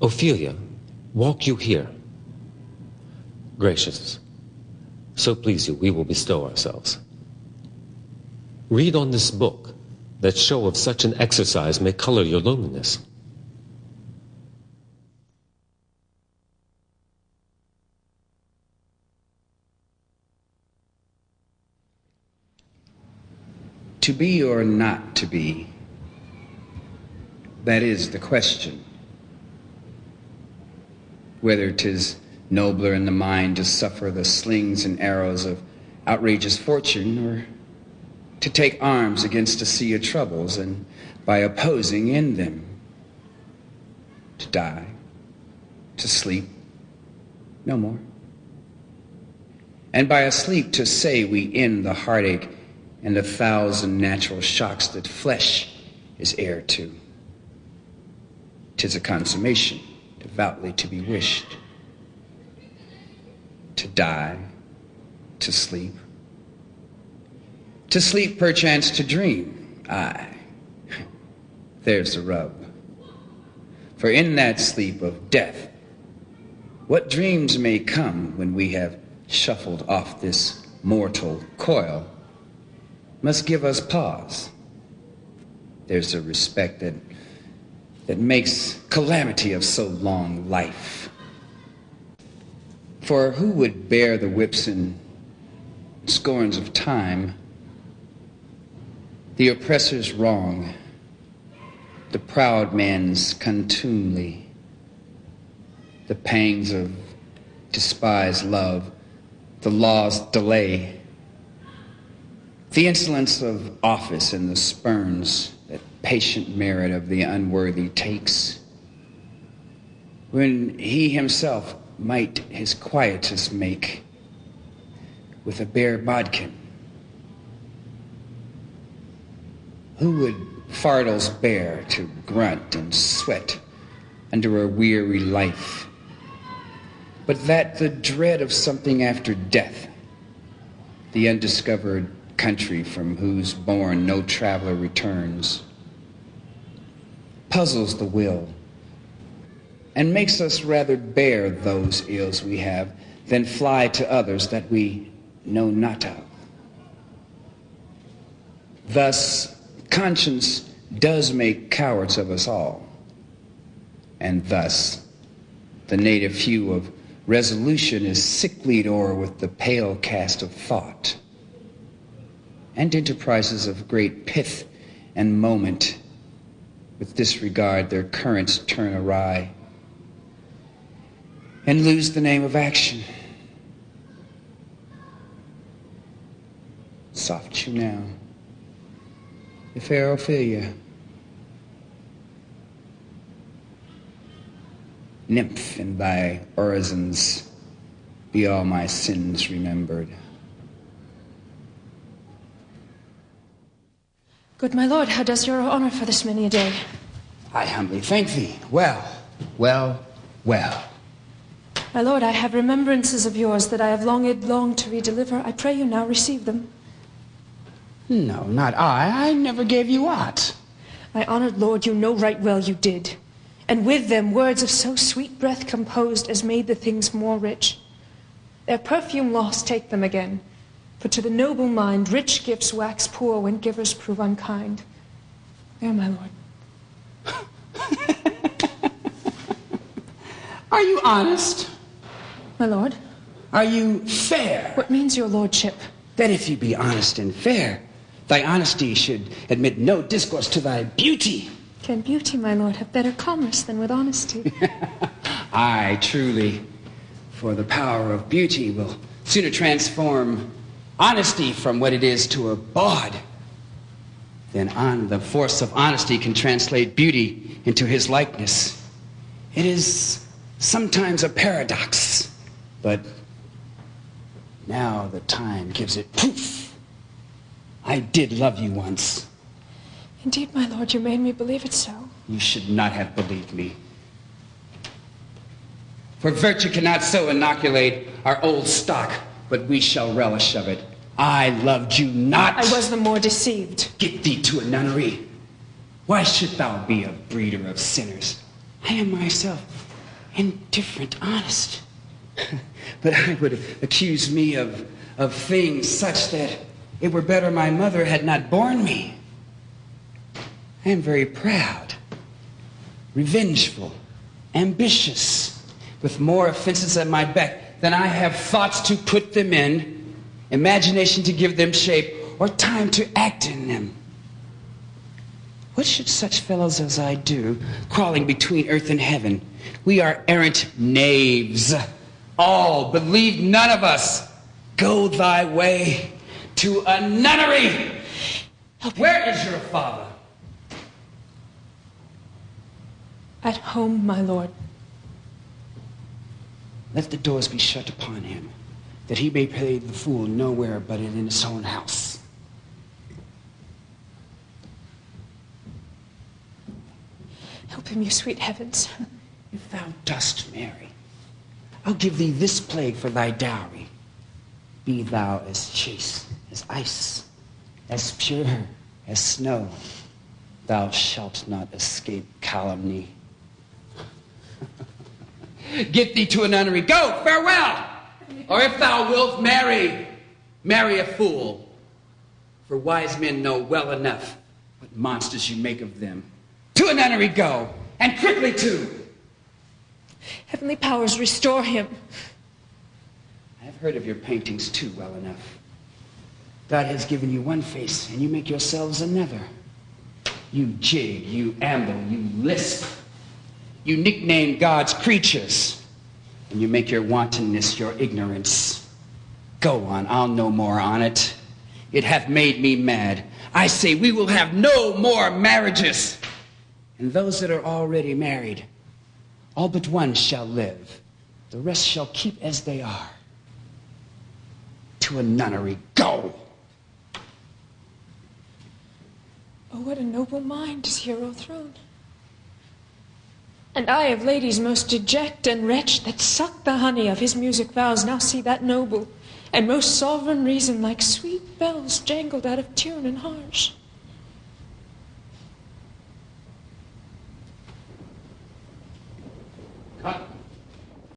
Ophelia, walk you here. Gracious, so please you, we will bestow ourselves. Read on this book, that show of such an exercise may color your loneliness. To be or not to be, that is the question. Whether 'tis nobler in the mind to suffer the slings and arrows of outrageous fortune, or to take arms against a sea of troubles, and by opposing end them, to die, to sleep, no more. And by a sleep to say we end the heartache and the 1,000 natural shocks that flesh is heir to. 'Tis a consummation devoutly to be wished. To die, to sleep. To sleep, perchance to dream. Aye, there's the rub. For in that sleep of death, what dreams may come when we have shuffled off this mortal coil must give us pause. There's a respect that makes calamity of so long life. For who would bear the whips and scorns of time, the oppressor's wrong, the proud man's contumely, the pangs of despised love, the law's delay, the insolence of office and the spurns that patient merit of the unworthy takes, when he himself might his quietus make with a bare bodkin? Who would fardels bear to grunt and sweat under a weary life, but that the dread of something after death, the undiscovered country from whose bourne no traveler returns, puzzles the will and makes us rather bear those ills we have than fly to others that we know not of. Thus, conscience does make cowards of us all, and thus the native hue of resolution is sicklied o'er with the pale cast of thought, and enterprises of great pith and moment with disregard their currents turn awry and lose the name of action. Soft you now, the fair Ophelia, nymph, in thy orisons be all my sins remembered. Good my lord, how does your honor for this many a day? I humbly thank thee. Well, well, well. My lord, I have remembrances of yours that I have longed to redeliver. I pray you now receive them. No, not I. I never gave you aught. My honored lord, you know right well you did. And with them words of so sweet breath composed as made the things more rich. Their perfume lost, take them again. For to the noble mind, rich gifts wax poor when givers prove unkind. There, my lord. Are you honest? My lord? Are you fair? What means your lordship? That if you be honest and fair, thy honesty should admit no discourse to thy beauty. Can beauty, my lord, have better commerce than with honesty? Aye, truly. For the power of beauty will sooner transform honesty from what it is to a bawd than on the force of honesty can translate beauty into his likeness. It is sometimes a paradox, but now the time gives it proof. I did love you once. Indeed, my lord, you made me believe it so. You should not have believed me. For virtue cannot so inoculate our old stock, but we shall relish of it. I loved you not. I was the more deceived. Get thee to a nunnery. Why should thou be a breeder of sinners? I am myself indifferent, honest. But I would accuse me of things such that it were better my mother had not borne me. I am very proud, revengeful, ambitious, with more offenses at my back than I have thoughts to put them in, imagination to give them shape, or time to act in them. What should such fellows as I do, crawling between earth and heaven? We are errant knaves. All, believe none of us. Go thy way to a nunnery. Where is your father? At home, my lord. Let the doors be shut upon him, that he may play the fool nowhere but in his own house. Help him, you sweet heavens. If thou dost marry, I'll give thee this plague for thy dowry. Be thou as chaste as ice, as pure as snow. Thou shalt not escape calumny. Get thee to a nunnery. Go, farewell! Or if thou wilt marry, marry a fool. For wise men know well enough what monsters you make of them. To a nunnery go, and quickly too. Heavenly powers, restore him. I have heard of your paintings too well enough. God has given you one face, and you make yourselves another. You jig, you amble, you lisp. You nickname God's creatures, and you make your wantonness your ignorance. Go on, I'll no more on it. It hath made me mad. I say we will have no more marriages. And those that are already married, all but one shall live. The rest shall keep as they are. To a nunnery, go! Oh, what a noble mind is here o'erthrown. And I of ladies most deject and wretched, that suck the honey of his music vows, now see that noble and most sovereign reason like sweet bells jangled out of tune and harsh.